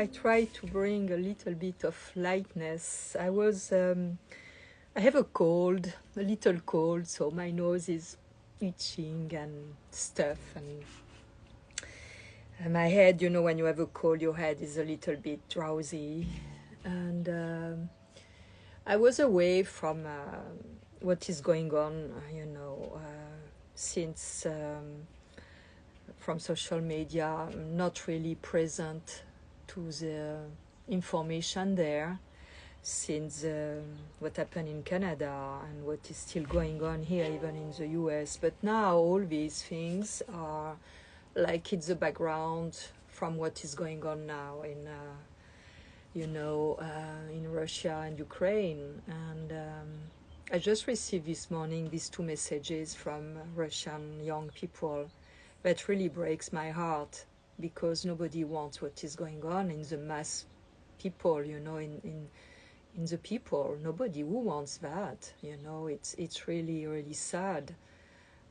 I try to bring a little bit of lightness. I have a cold, a little cold, so my nose is itching and stuff, and my head, you know, when you have a cold, your head is a little bit drowsy. And I was away from what is going on, since from social media. I'm not really present to the information there, since what happened in Canada and what is still going on here, even in the US. But now all these things are like it's the background from what is going on now in in Russia and Ukraine. And I just received this morning these two messages from Russian young people that really breaks my heart, because nobody wants what is going on in the mass people, you know, in the people. Nobody who wants that, you know. It's really, really sad.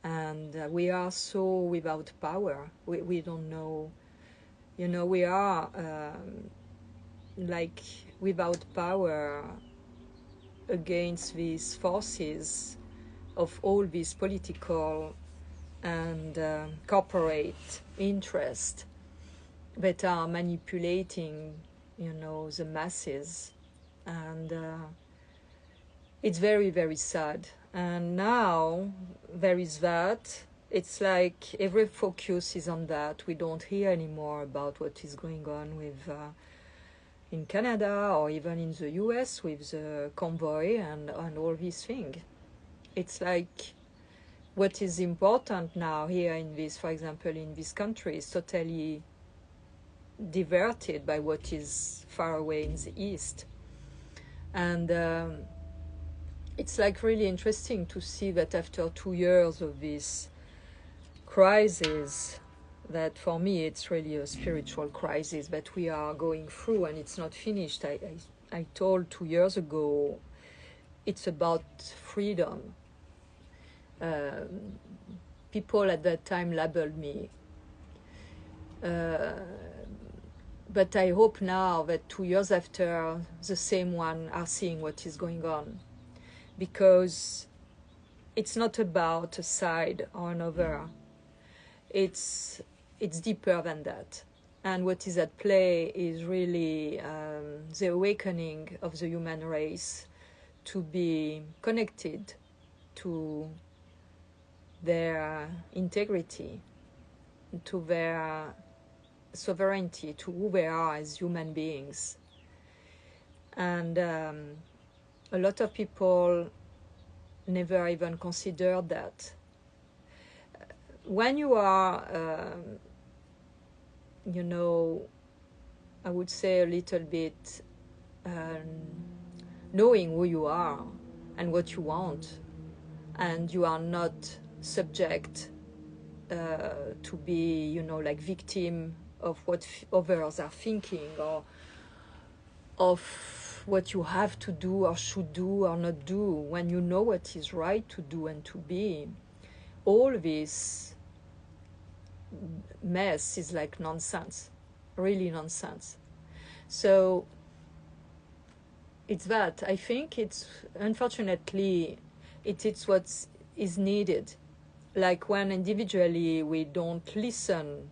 And we are so without power. We don't know, you know, we are like without power against these forces of all these political and corporate interest that are manipulating, you know, the masses. And it's very, very sad. And now there is that. It's like every focus is on that. We don't hear anymore about what is going on with in Canada or even in the US with the convoy and all these things. It's like what is important now here in this, for example, in this country, is totally diverted by what is far away in the East. And it's like really interesting to see that after 2 years of this crisis, that for me it's really a spiritual crisis that we are going through, and it's not finished. I told 2 years ago it's about freedom. People at that time labeled me. But I hope now that 2 years after, the same one are seeing what is going on. Because it's not about a side or another. It's deeper than that. And what is at play is really the awakening of the human race to be connected to their integrity, to their sovereignty, to who they are as human beings. And a lot of people never even considered that. When you are, I would say a little bit knowing who you are and what you want, and you are not subject to be, like victim of what others are thinking, or of what you have to do or should do or not do. When you know what is right to do and to be, all this mess is like nonsense, really nonsense. So it's that. I think it's, unfortunately, it's what is needed. Like when individually we don't listen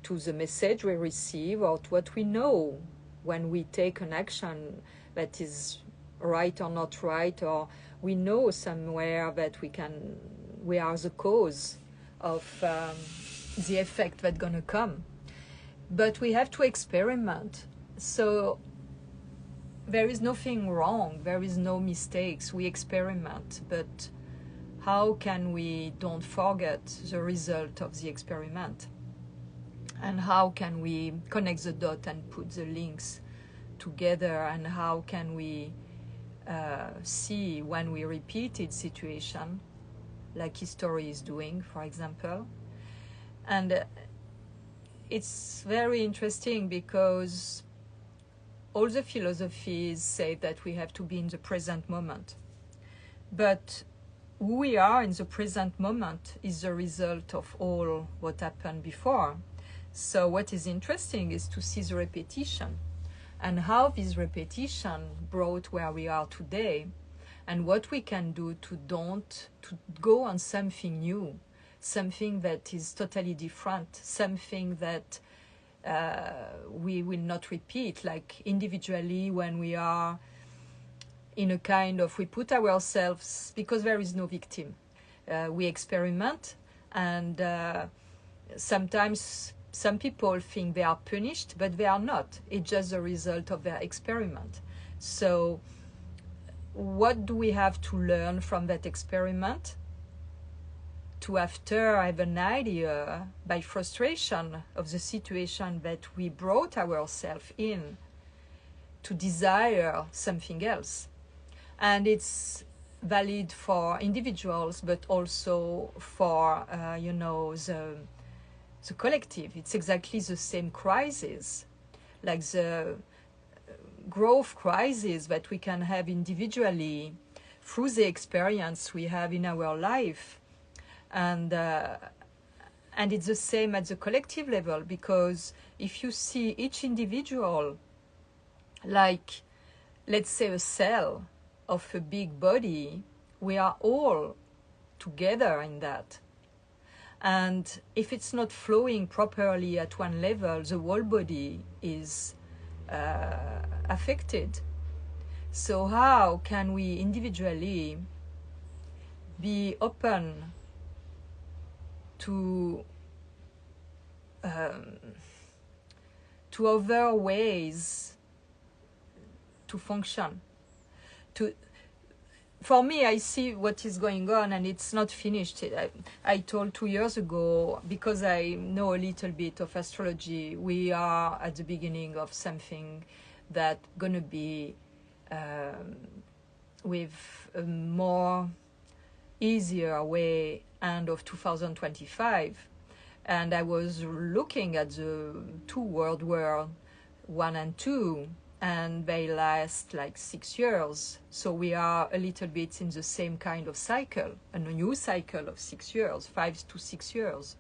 to the message we receive or to what we know, when we take an action that is right or not right, or we know somewhere that we are the cause of the effect that's gonna come. But we have to experiment. So there is nothing wrong, there is no mistakes, we experiment. But how can we don't forget the result of the experiment? And how can we connect the dot and put the links together? And how can we see when we repeated situation, like history is doing, for example? And it's very interesting because all the philosophies say that we have to be in the present moment. But who we are in the present moment is the result of all what happened before. So what is interesting is to see the repetition. and how this repetition brought where we are today, and what we can do to go on something new, something that is totally different, something that we will not repeat, like individually when we are in a kind of, we put ourselves, because there is no victim, we experiment, and sometimes some people think they are punished, but they are not. It's just a result of their experiment. So what do we have to learn from that experiment? To, after have an idea, by frustration of the situation that we brought ourselves in, to desire something else. And it's valid for individuals, but also for the collective. It's exactly the same crisis, like the growth crisis that we can have individually through the experience we have in our life, and it's the same at the collective level, because if you see each individual like, let's say, a cell of a big body, we are all together in that. And if it's not flowing properly at one level, the whole body is affected. So how can we individually be open to other ways to function? For me, I see what is going on, and it's not finished. I told 2 years ago, because I know a little bit of astrology, we are at the beginning of something that gonna be with a more easier way end of 2025. And I was looking at the two world war 1 and 2, and they last like 6 years. So we are a little bit in the same kind of cycle, a new cycle of 6 years, 5 to 6 years.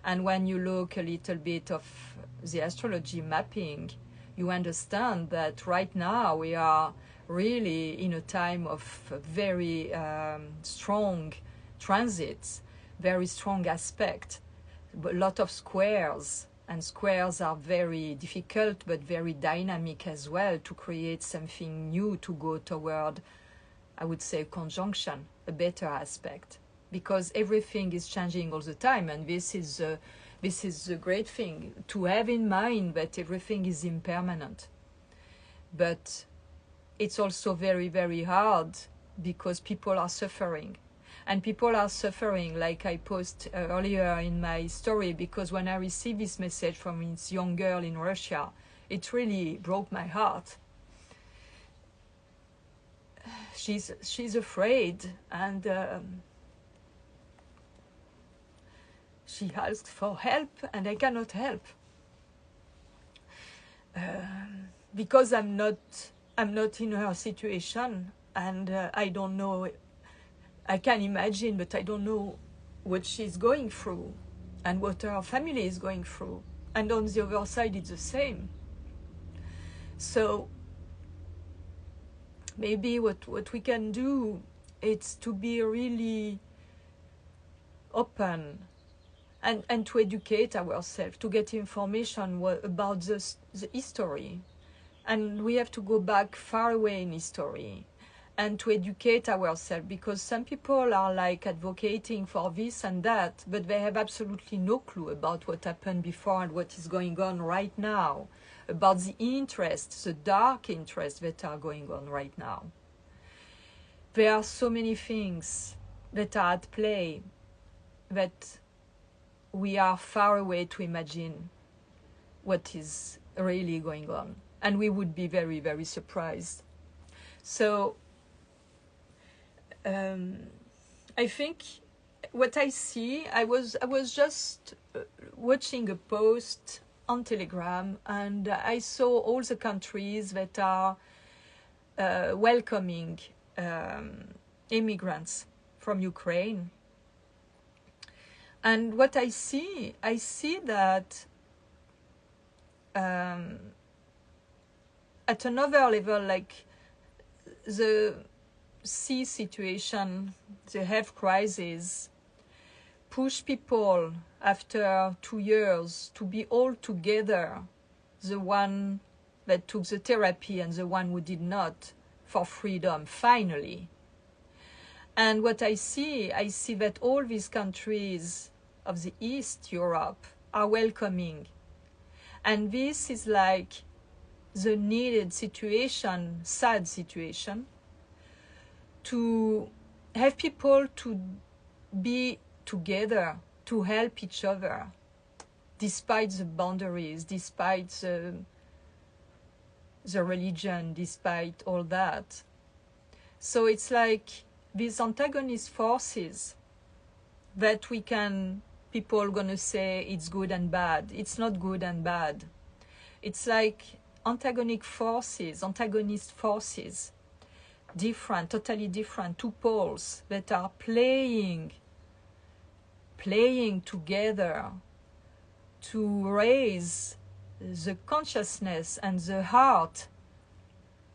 And when you look a little bit of the astrology mapping, you understand that right now we are really in a time of very strong transits, very strong aspect, a lot of squares. And squares are very difficult, but very dynamic as well, to create something new, to go toward, I would say, conjunction, a better aspect. Because everything is changing all the time, and this is a great thing, to have in mind that everything is impermanent. But it's also very, very hard, because people are suffering. And people are suffering, like I posted earlier in my story, because when I received this message from this young girl in Russia, it really broke my heart. She's afraid, and she asked for help, and I cannot help because I'm not in her situation, and I don't know. I can imagine, but I don't know what she's going through and what her family is going through. And on the other side, it's the same. So maybe what we can do is to be really open and to educate ourselves, to get information about the history. And we have to go back far away in history, and to educate ourselves, because some people are like advocating for this and that, but they have absolutely no clue about what happened before and what is going on right now, about the interests, the dark interests that are going on right now. There are so many things that are at play that we are far away to imagine what is really going on, and we would be very, very surprised. So I think what I see, I was just watching a post on Telegram, and I saw all the countries that are welcoming immigrants from Ukraine. And what I see that at another level, like the sea situation, the health crisis, push people after 2 years to be all together, the one that took the therapy and the one who did not, for freedom, finally. And what I see that all these countries of the East Europe are welcoming. And this is like the needed situation, sad situation, to have people to be together, to help each other, despite the boundaries, despite the religion, despite all that. So it's like these antagonist forces that people are gonna say it's good and bad. It's not good and bad. It's like antagonist forces, different, totally different, two poles that are playing together to raise the consciousness and the heart,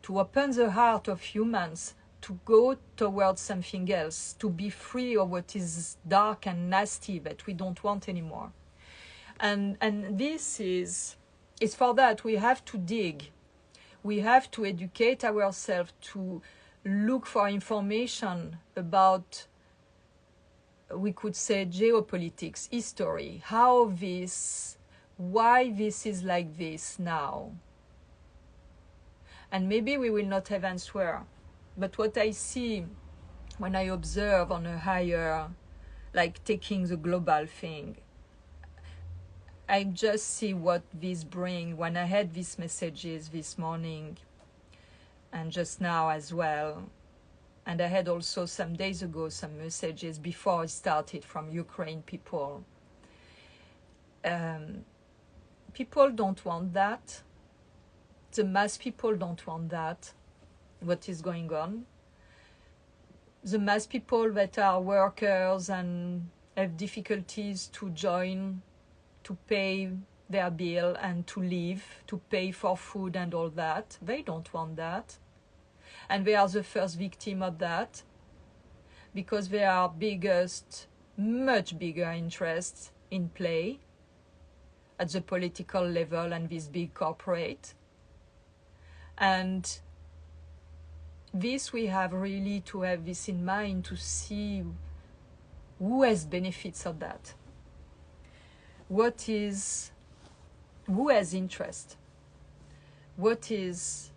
to open the heart of humans to go towards something else, to be free of what is dark and nasty that we don't want anymore. And this is for that we have to dig. We have to educate ourselves, to look for information about, we could say, geopolitics, history, why this is like this now. And maybe we will not have answer, but what I see when I observe on a higher, like taking the global thing, I just see what this brings. When I had these messages this morning and just now as well, and I had also some days ago some messages before I started from Ukraine people. People don't want that. The mass people don't want that, what is going on. The mass people that are workers and have difficulties to join, to pay their bill and to live, to pay for food and all that, they don't want that. And they are the first victim of that, because there are much bigger interests in play at the political level and this big corporate. And this, we have really to have this in mind, to see who has benefits of that. Who has interest? What is,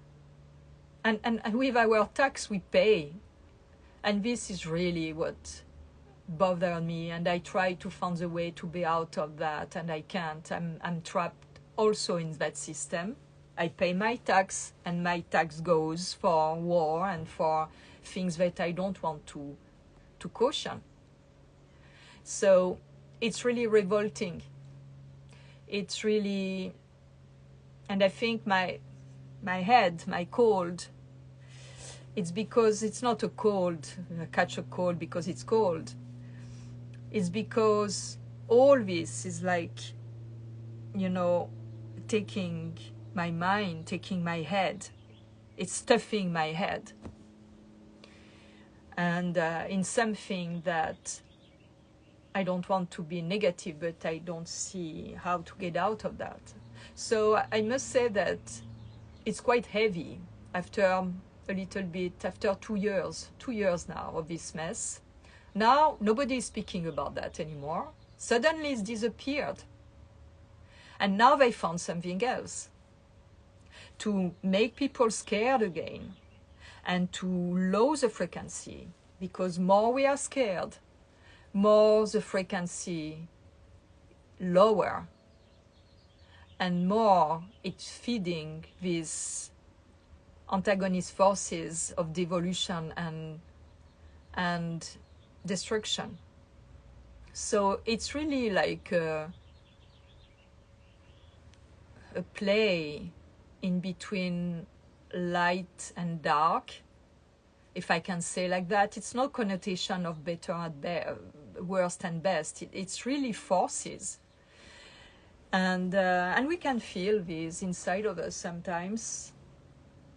and with our tax we pay, and this is really what bothers me, and I try to find a way to be out of that, and I can't. I'm trapped also in that system. I pay my tax, and my tax goes for war and for things that I don't want to caution. So it's really revolting. It's really, and I think my head, my cold, it's because it's not a cold, I catch a cold because it's cold. It's because all this is like, taking my mind, taking my head. It's stuffing my head. And in something that I don't want to be negative, but I don't see how to get out of that. So I must say that it's quite heavy after a little bit, after 2 years now of this mess. Now nobody is speaking about that anymore. Suddenly it's disappeared. And now they found something else to make people scared again and to lower the frequency, because more we are scared, more the frequency lower, and more it's feeding these antagonist forces of devolution and destruction. So it's really like a play in between light and dark, if I can say like that. It's no connotation of better and worst and best. It's really forces, and we can feel this inside of us sometimes.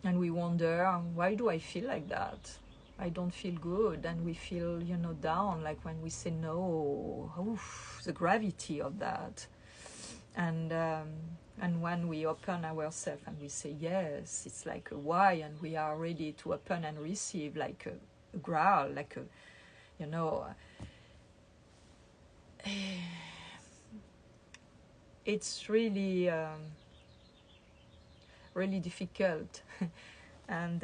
And we wonder, why do I feel like that? I don't feel good. And we feel, down, like when we say no, oof, the gravity of that. And when we open ourselves and we say yes, it's like a why, and we are ready to open and receive, like a growl, like a, it's really, really difficult. And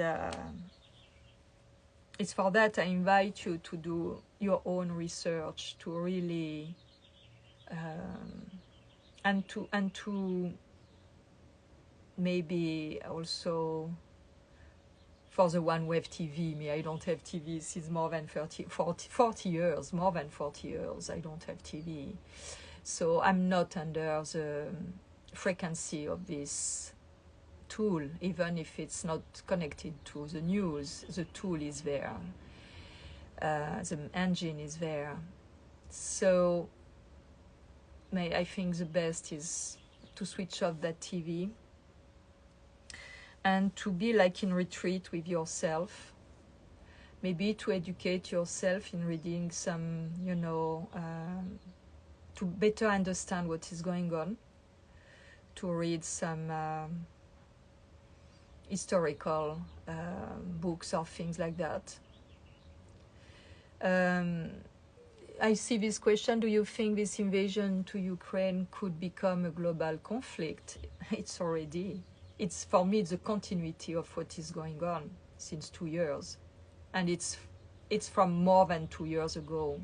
it's for that I invite you to do your own research, to really and to maybe also, for the one who have TV, me, I don't have TV since more than 40 years, more than 40 years, I don't have TV. So I'm not under the frequency of this tool, even if it's not connected to the news, the tool is there, the engine is there. So I think the best is to switch off that TV and to be like in retreat with yourself, maybe to educate yourself in reading some, to better understand what is going on, to read some historical books or things like that. I see this question, do you think this invasion to Ukraine could become a global conflict? It's already. It's, for me, the continuity of what is going on since 2 years. And it's from more than 2 years ago.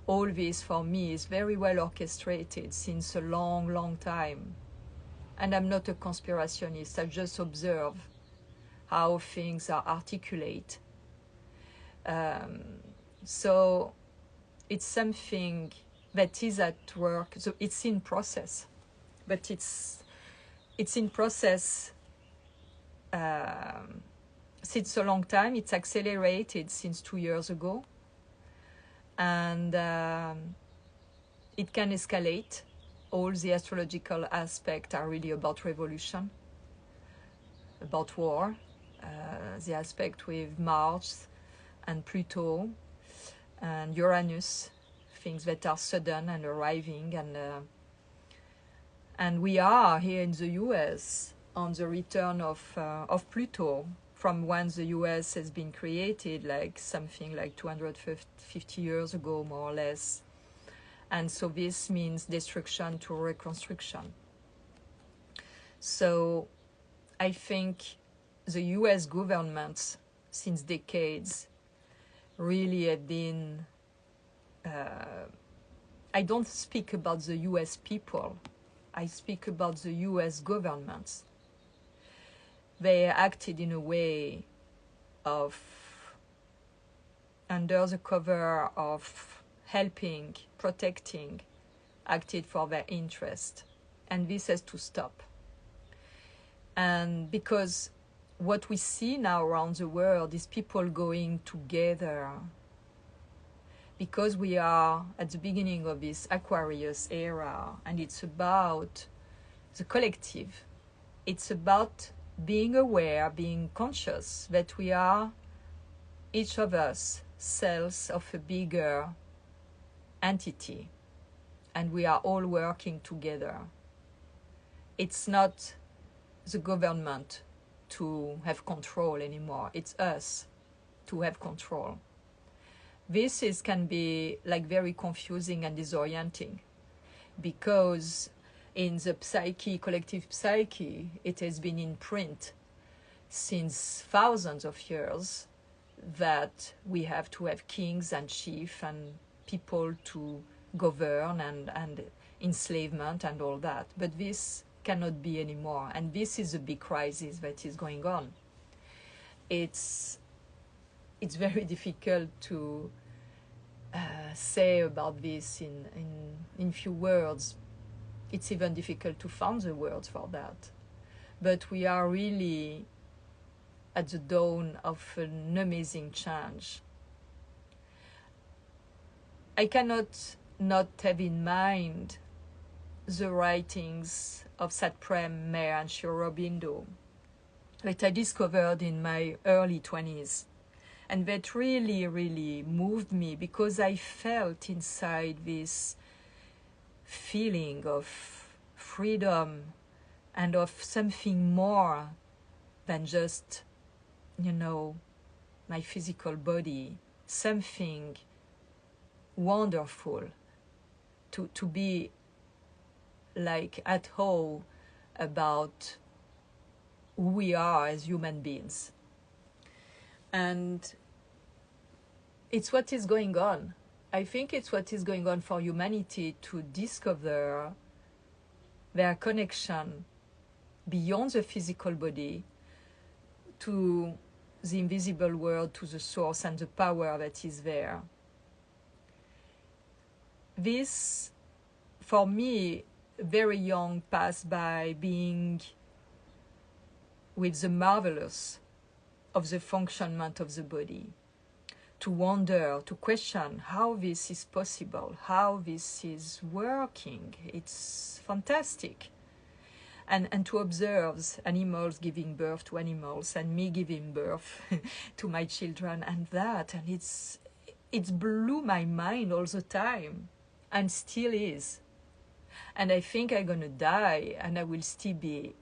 All this, for me, is very well orchestrated since a long, long time. And I'm not a conspirationist. I just observe how things are articulate. So it's something that is at work. So it's in process, but it's in process since a long time. It's accelerated since 2 years ago, and it can escalate. All the astrological aspects are really about revolution, about war. The aspect with Mars and Pluto and Uranus, things that are sudden and arriving, and we are here in the US on the return of Pluto from when the US has been created, like something like 250 years ago, more or less. And so this means destruction to reconstruction. So I think the US governments since decades really have been, I don't speak about the US people, I speak about the US governments. They acted in a way of, under the cover of helping, protecting, acted for their interest. And this has to stop. And because what we see now around the world is people going together, because we are at the beginning of this Aquarius era, and it's about the collective. It's about being aware, being conscious that we are, each of us, cells of a bigger entity, and we are all working together. It's not the government to have control anymore, it's us to have control. This can be like very confusing and disorienting, because in the psyche, collective psyche, it has been in print since thousands of years that we have to have kings and chiefs and people to govern and enslavement and all that. But this cannot be anymore, and this is a big crisis that is going on. It's very difficult to say about this in few words. It's even difficult to find the words for that. But we are really at the dawn of an amazing change. I cannot not have in mind the writings of Satprem Meher and Sri Aurobindo, that I discovered in my early 20s. And that really, really moved me because I felt inside this feeling of freedom and of something more than just, my physical body, something wonderful to be like at whole about who we are as human beings. And it's what is going on. I think it's what is going on for humanity to discover their connection beyond the physical body to the invisible world, to the source and the power that is there. This, for me, very young, passed by being with the marvelous of the functionment of the body, to wonder, to question how this is possible, how this is working. It's fantastic. And to observe animals giving birth to animals and me giving birth to my children and it's blew my mind all the time and still is. And I think I'm gonna die and I will still be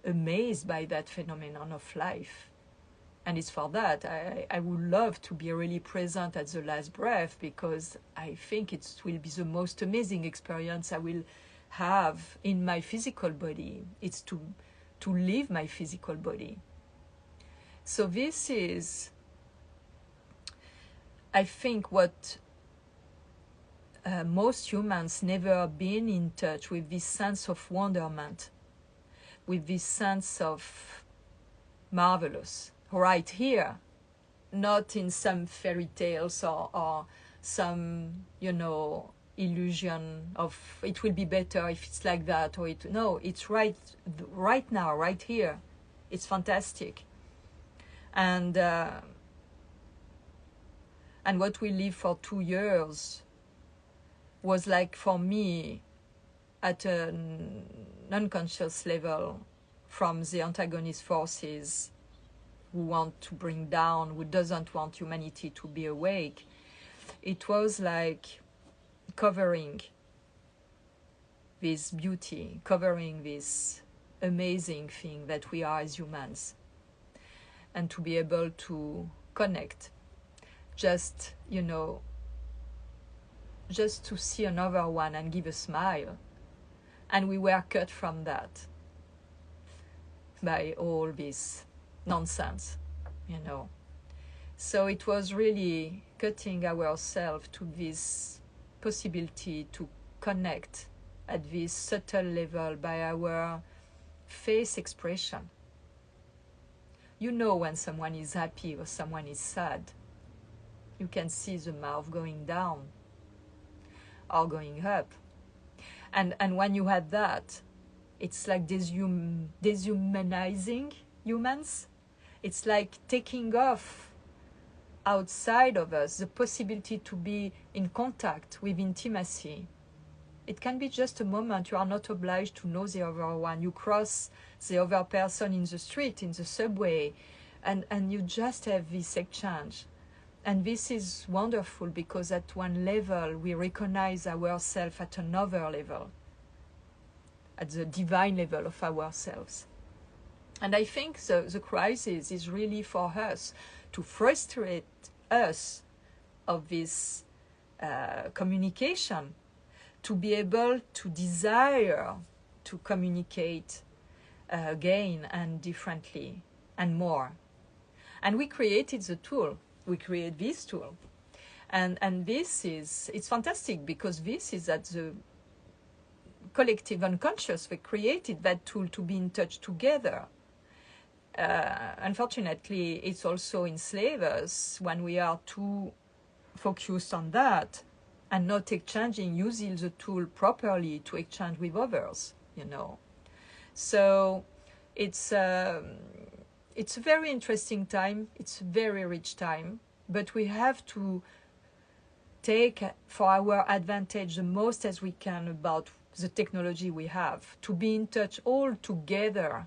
amazed by that phenomenon of life. And it's for that I would love to be really present at the last breath, because I think it will be the most amazing experience I will have in my physical body. It's to live my physical body. So this is, I think, what most humans never been in touch with, this sense of wonderment, with this sense of marvelous, right here, not in some fairy tales or some, illusion of it will be better if it's like that, or it's right now, right here. It's fantastic. And what we lived for 2 years was like, for me, at an unconscious level, from the antagonist forces who want to bring down, who doesn't want humanity to be awake. It was like covering this beauty, covering this amazing thing that we are as humans, and to be able to connect, just to see another one and give a smile. And we were cut from that by all this nonsense, So it was really cutting ourselves to this possibility to connect at this subtle level by our face expression. When someone is happy or someone is sad. You can see the mouth going down or going up. And when you had that, it's like dehumanizing humans. It's like taking off outside of us the possibility to be in contact with intimacy. It can be just a moment. You are not obliged to know the other one. You cross the other person in the street, in the subway, and you just have this exchange. And this is wonderful, because at one level we recognize ourselves at another level, at the divine level of ourselves. And I think the crisis is really for us to frustrate us of this communication, to be able to desire to communicate again and differently and more. And we created the tool. We create this tool. And it's fantastic, because this is at the collective unconscious. We created that tool to be in touch together. Unfortunately, it's also enslave us when we are too focused on that and not using the tool properly to exchange with others, So it's a very interesting time. It's a very rich time, but we have to take for our advantage the most as we can about the technology we have, to be in touch all together,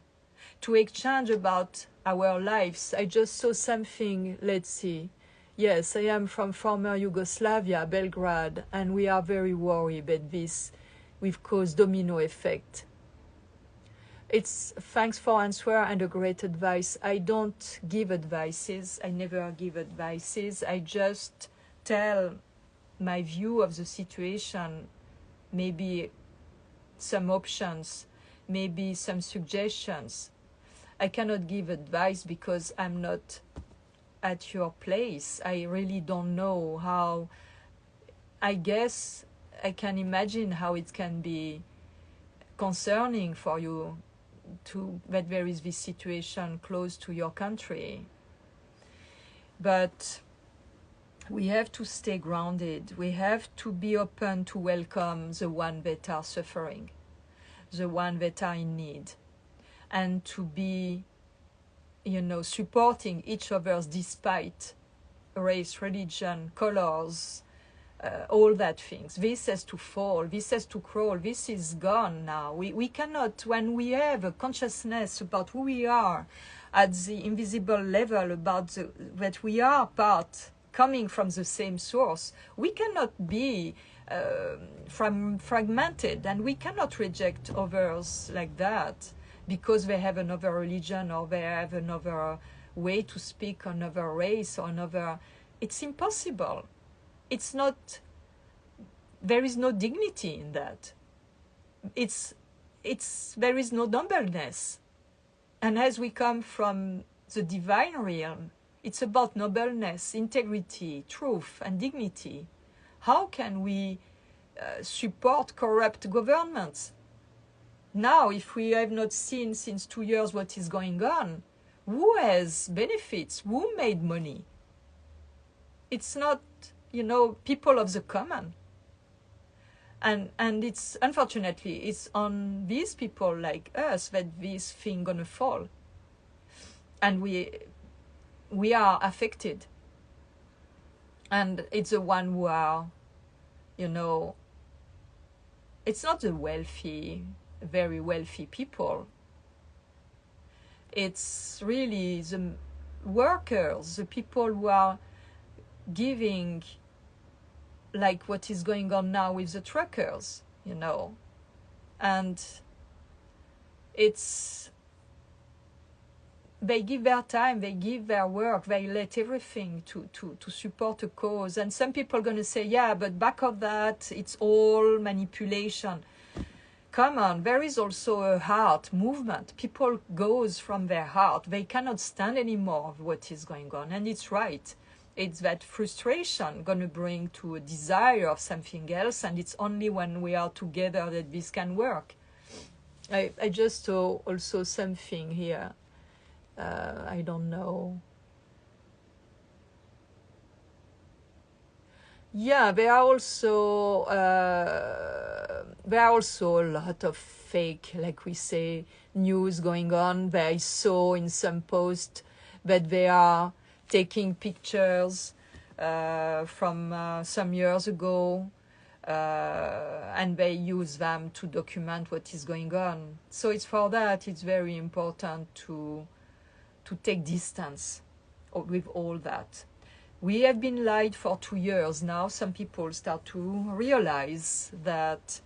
to exchange about our lives. I just saw something, let's see. Yes, I am from former Yugoslavia, Belgrade, and we are very worried that this will cause domino effect. It's thanks for answer and a great advice. I don't give advices. I never give advices. I just tell my view of the situation, maybe some options, maybe some suggestions. I cannot give advice because I'm not at your place. I really don't know how. I guess I can imagine how it can be concerning for you that there is this situation close to your country. But we have to stay grounded. We have to be open to welcome the one that are suffering, the one that are in need, and to be, supporting each other's despite race, religion, colors, all that things. This has to fall, this has to crawl, this is gone now. We cannot, when we have a consciousness about who we are at the invisible level, about that we are part, coming from the same source, we cannot be fragmented, and we cannot reject others like that because they have another religion or they have another way to speak, another race or another. It's impossible. It's not, there is no dignity in that. There is no nobleness. And as we come from the divine realm, it's about nobleness, integrity, truth, and dignity. How can we support corrupt governments? Now, if we have not seen since 2 years what is going on, who has benefits? Who made money? It's not, people of the common. And it's, unfortunately, it's on these people like us that this thing gonna fall. And we are affected. And it's the one who are, it's not the wealthy, very wealthy people. It's really the workers, the people who are giving, like what is going on now with the truckers, and it's, they give their time, they give their work, they let everything to support a cause. And some people are going to say, yeah, but back of that, it's all manipulation. Come on, there is also a heart movement. People goes from their heart. They cannot stand anymore of what is going on. And it's right. It's that frustration going to bring to a desire of something else. And it's only when we are together that this can work. I just saw also something here. I don't know. Yeah, there are also a lot of fake, like we say, news going on. I saw in some post that they are taking pictures from some years ago, and they use them to document what is going on. So it's for that, it's very important to take distance with all that. We have been lied for 2 years now. Some people start to realize that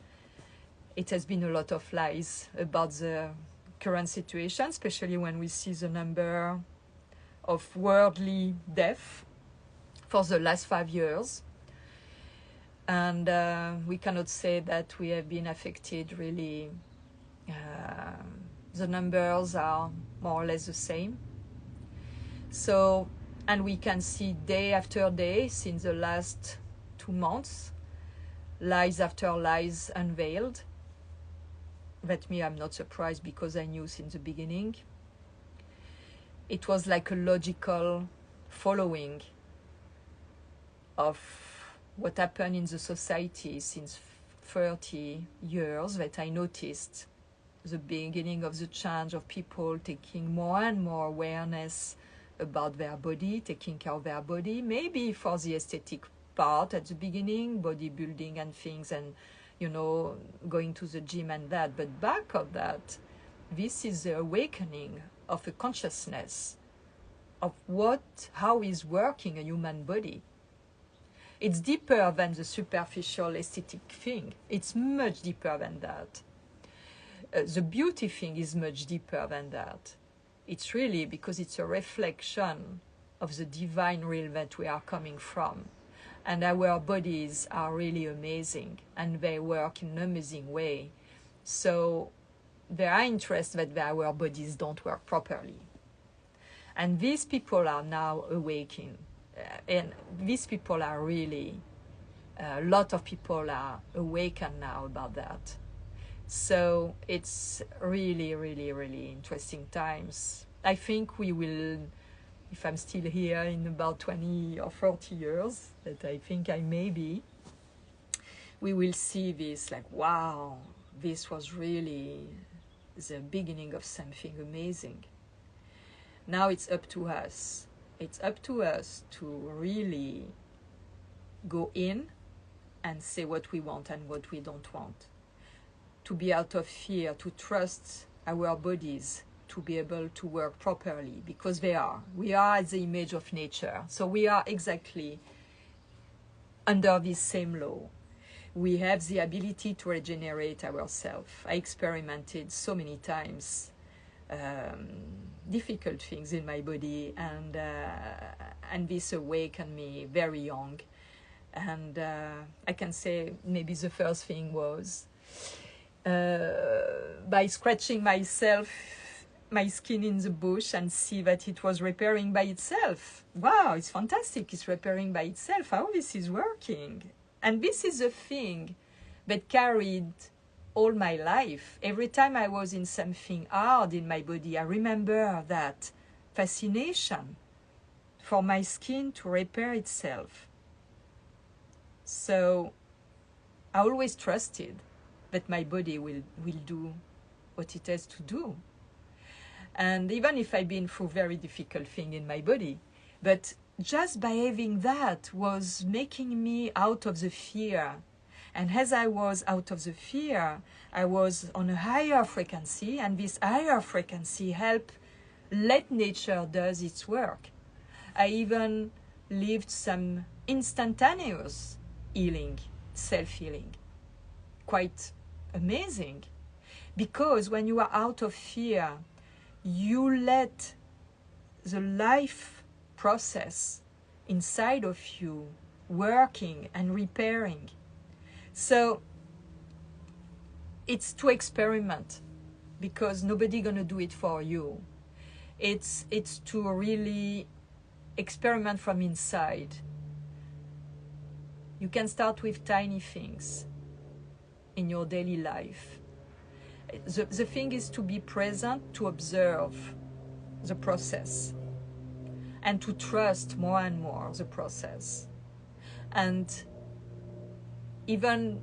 it has been a lot of lies about the current situation, especially when we see the number of worldly death for the last 5 years. And we cannot say that we have been affected really. The numbers are more or less the same. So, and we can see day after day since the last 2 months, lies after lies unveiled. That me, I'm not surprised because I knew since the beginning. It was like a logical following of what happened in the society since 30 years that I noticed the beginning of the change of people taking more and more awareness about their body, taking care of their body, maybe for the aesthetic part at the beginning, bodybuilding and things, and going to the gym and that. But back of that, this is the awakening of a consciousness of how is working a human body. It's deeper than the superficial aesthetic thing. It's much deeper than that. The beauty thing is much deeper than that. It's really because it's a reflection of the divine realm that we are coming from. And our bodies are really amazing, and they work in an amazing way. So there are interests that our bodies don't work properly. And these people are now awakening. And these people are really, a lot of people are awakened now about that. So it's really, really, really interesting times. I think we will, if I'm still here in about 20 or 30 years, that I think I may be, we will see this like, wow, this was really the beginning of something amazing. Now it's up to us. It's up to us to really go in and say what we want and what we don't want. To be out of fear, to trust our bodies, to be able to work properly, because they are. We are the image of nature. So we are exactly under this same law. We have the ability to regenerate ourselves. I experimented so many times difficult things in my body, and this awakened me very young. And I can say maybe the first thing was by scratching myself, my skin in the bush, and see that it was repairing by itself. Wow, it's fantastic, it's repairing by itself. How this is working. And this is a thing that carried all my life. Every time I was in something hard in my body, I remember that fascination for my skin to repair itself. So I always trusted that my body will do what it has to do. And even if I've been through very difficult thing in my body, but just by having that was making me out of the fear. And as I was out of the fear, I was on a higher frequency, and this higher frequency helped let nature does its work. I even lived some instantaneous healing, self-healing. Quite amazing. Because when you are out of fear, you let the life process inside of you working and repairing. So it's to experiment, because nobody gonna do it for you. It's to really experiment from inside. You can start with tiny things in your daily life. The thing is to be present, to observe the process, and to trust more and more the process. And even,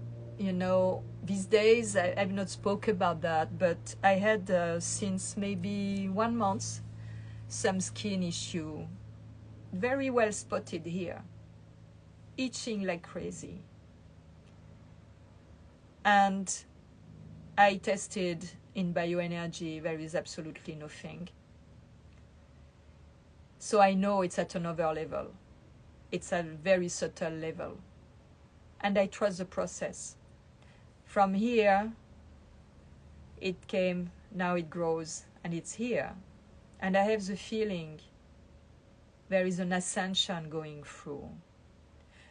these days, I've not spoke about that, but I had since maybe 1 month some skin issue, very well spotted here, itching like crazy. And I tested in bioenergy, there is absolutely nothing. So I know it's at another level. It's a very subtle level. And I trust the process. From here, it came, now it grows, and it's here. And I have the feeling there is an ascension going through.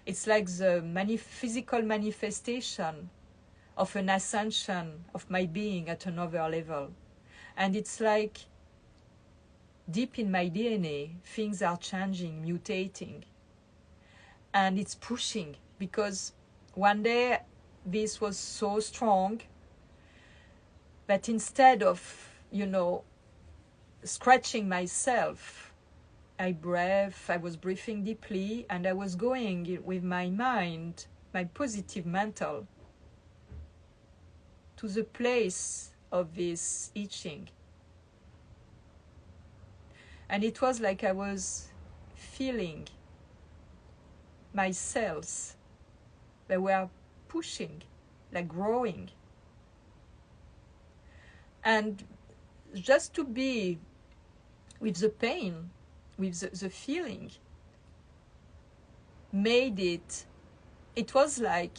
It's like the physical manifestation of an ascension of my being at another level. And it's like deep in my DNA, things are changing, mutating. And it's pushing, because one day this was so strong that instead of, scratching myself, I was breathing deeply, and I was going with my mind, my positive mental, to the place of this itching. And it was like I was feeling my cells, they were pushing, like growing. And just to be with the pain, with the feeling, made it was like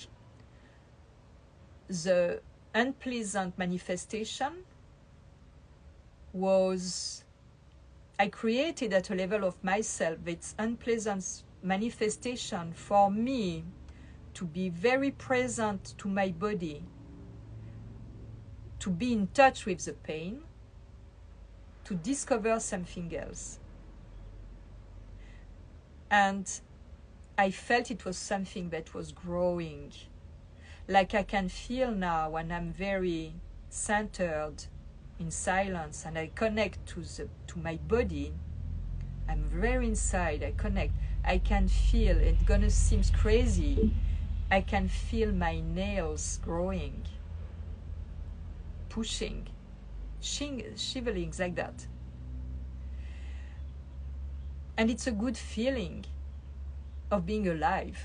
the unpleasant manifestation was, I created at a level of myself its unpleasant manifestation for me to be very present to my body, to be in touch with the pain, to discover something else. And I felt it was something that was growing. Like I can feel now when I'm very centered in silence and I connect to my body, I'm very inside, I connect. I can feel, it's gonna seem crazy, I can feel my nails growing, pushing, shivering like that. And it's a good feeling of being alive.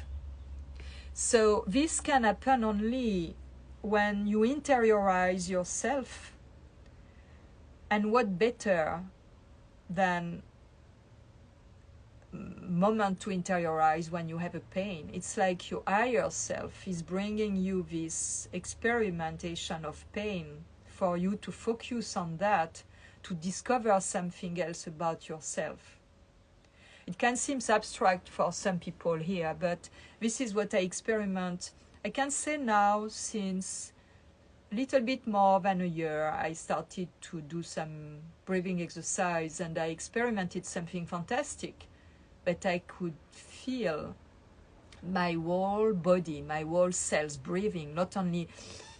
So this can happen only when you interiorize yourself. And what better than moment to interiorize when you have a pain? It's like your higher self is bringing you this experimentation of pain for you to focus on that, to discover something else about yourself. It can seem abstract for some people here, but this is what I experiment. I can say now, since a little bit more than a year, I started to do some breathing exercise and I experimented something fantastic. That I could feel my whole body, my whole cells breathing, not only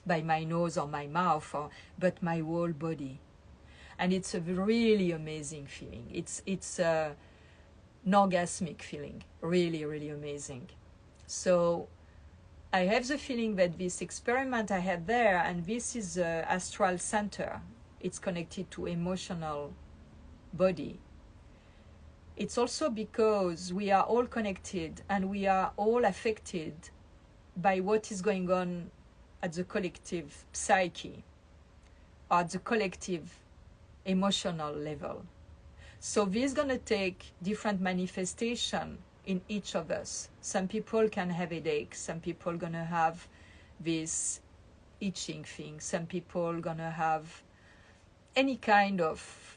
by my nose or my mouth, but my whole body. And it's a really amazing feeling. It's an orgasmic feeling, really, really amazing. So I have the feeling that this experiment I had there, and this is the astral center, it's connected to emotional body. It's also because we are all connected and we are all affected by what is going on at the collective psyche, or at the collective emotional level. So this is going to take different manifestation in each of us. Some people can have headaches, some people are going to have this itching thing, some people are going to have any kind of,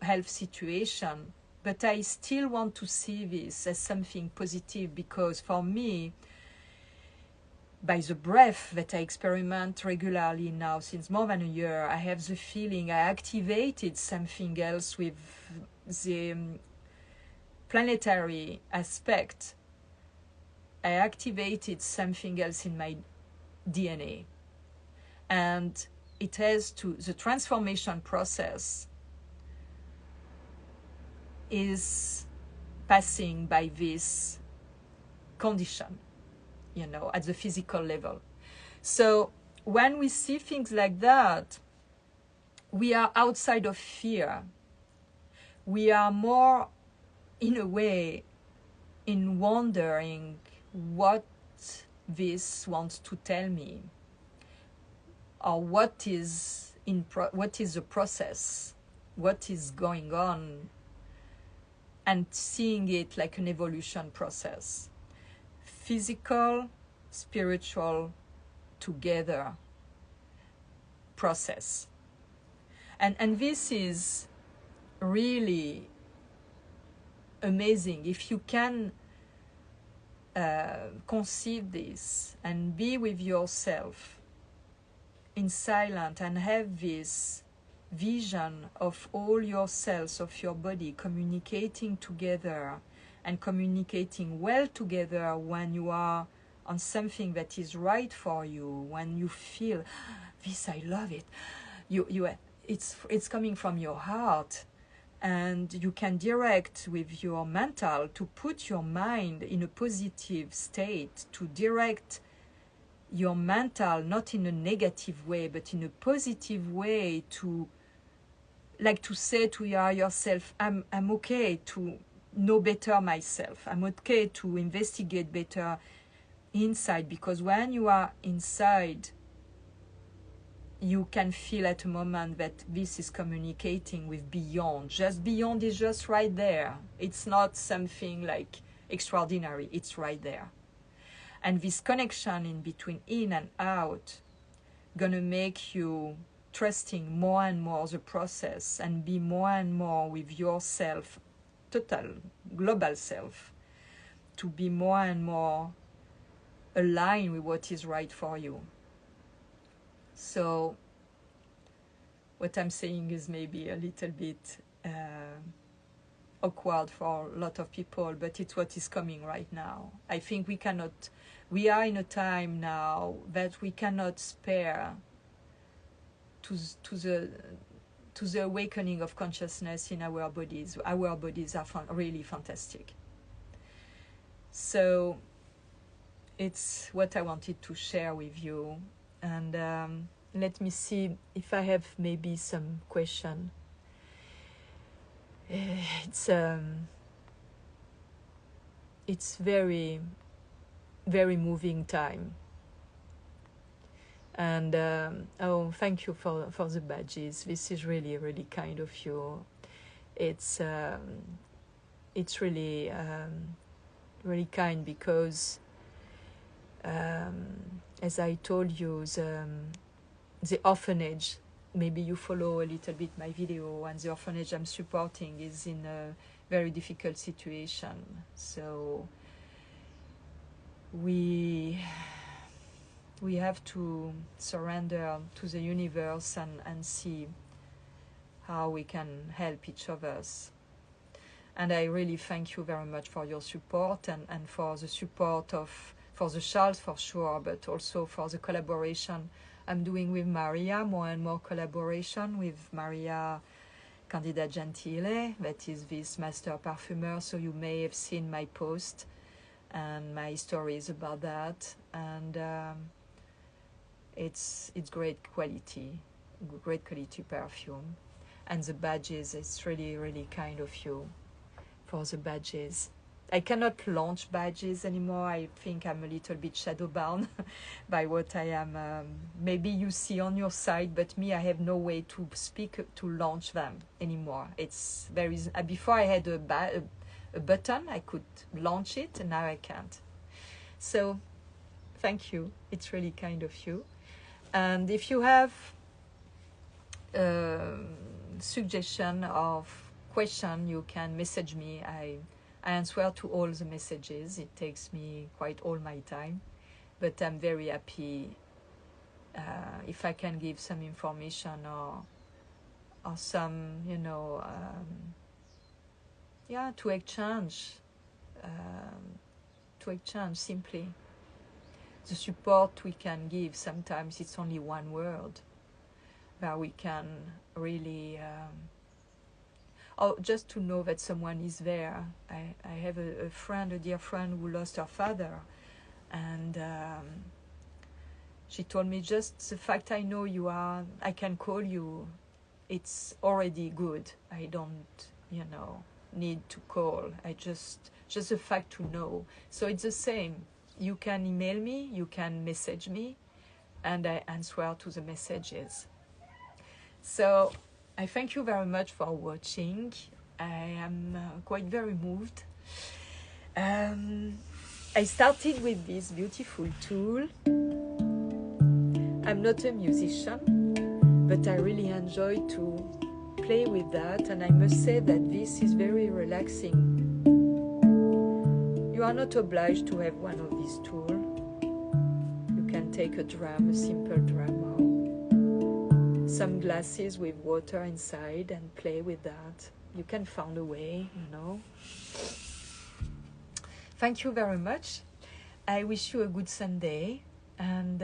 health situation. But I still want to see this as something positive, because for me, by the breath that I experiment regularly now since more than a year, I have the feeling I activated something else with the planetary aspect. I activated something else in my DNA. And it has the transformation process is passing by this condition, at the physical level. So when we see things like that, we are outside of fear. We are more, in a way, in wondering what this wants to tell me, or what is the process, what is going on, and seeing it like an evolution process. Physical, spiritual, together process. And this is really amazing. If you can conceive this and be with yourself in silence and have this vision of all your cells of your body communicating together and communicating well together when you are on something that is right for you, when you feel this, I love it, it's coming from your heart, and you can direct with your mental to put your mind in a positive state, to direct your mental not in a negative way but in a positive way, to say to yourself, I'm okay to know better myself, I'm okay to investigate better inside, because when you are inside you can feel at a moment that this is communicating with beyond. Just beyond is just right there. It's not something like extraordinary. It's right there. And this connection in between in and out gonna make you trusting more and more the process and be more and more with yourself, total, global self, to be more and more aligned with what is right for you. So what I'm saying is maybe a little bit awkward for a lot of people, but it's what is coming right now. I think we are in a time now that we cannot spare to the awakening of consciousness in our bodies. Our bodies are really fantastic. So it's what I wanted to share with you. And let me see if I have maybe some question. It's very, very moving time. And oh, thank you for the badges. This is really, really kind of you. It's really, really kind because, as I told you, the orphanage, maybe you follow a little bit my video, and the orphanage I'm supporting is in a very difficult situation. So we have to surrender to the universe and see how we can help each other. And I really thank you very much for your support and for the support for the Charles for sure, but also for the collaboration I'm doing with Maria, more and more collaboration with Maria Candida Gentile, that is this master parfumer. So you may have seen my post and my stories about that. And it's great quality perfume. And the badges, it's really, really kind of you for the badges. I cannot launch badges anymore. I think I'm a little bit shadow bound by what I am. Maybe you see on your side, but me, I have no way to launch them anymore. It's very before I had a button, I could launch it, and now I can't. So, thank you. It's really kind of you. And if you have suggestion of question, you can message me. I answer to all the messages. It takes me quite all my time, but I'm very happy if I can give some information or some, to exchange simply. The support we can give, sometimes it's only one word, but we can really just to know that someone is there. I have a friend, a dear friend, who lost her father, and she told me, just the fact I know you are, I can call you, it's already good. I don't, need to call. I just the fact to know. So it's the same. You can email me, you can message me, and I answer to the messages. So I thank you very much for watching. I am quite very moved. I started with this beautiful tool. I'm not a musician, but I really enjoy to play with that, and I must say that this is very relaxing. You are not obliged to have one of these tools. You can take a drum, a simple drum, or some glasses with water inside and play with that. You can find a way, Thank you very much. I wish you a good Sunday, and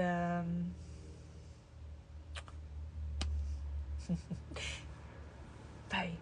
bye.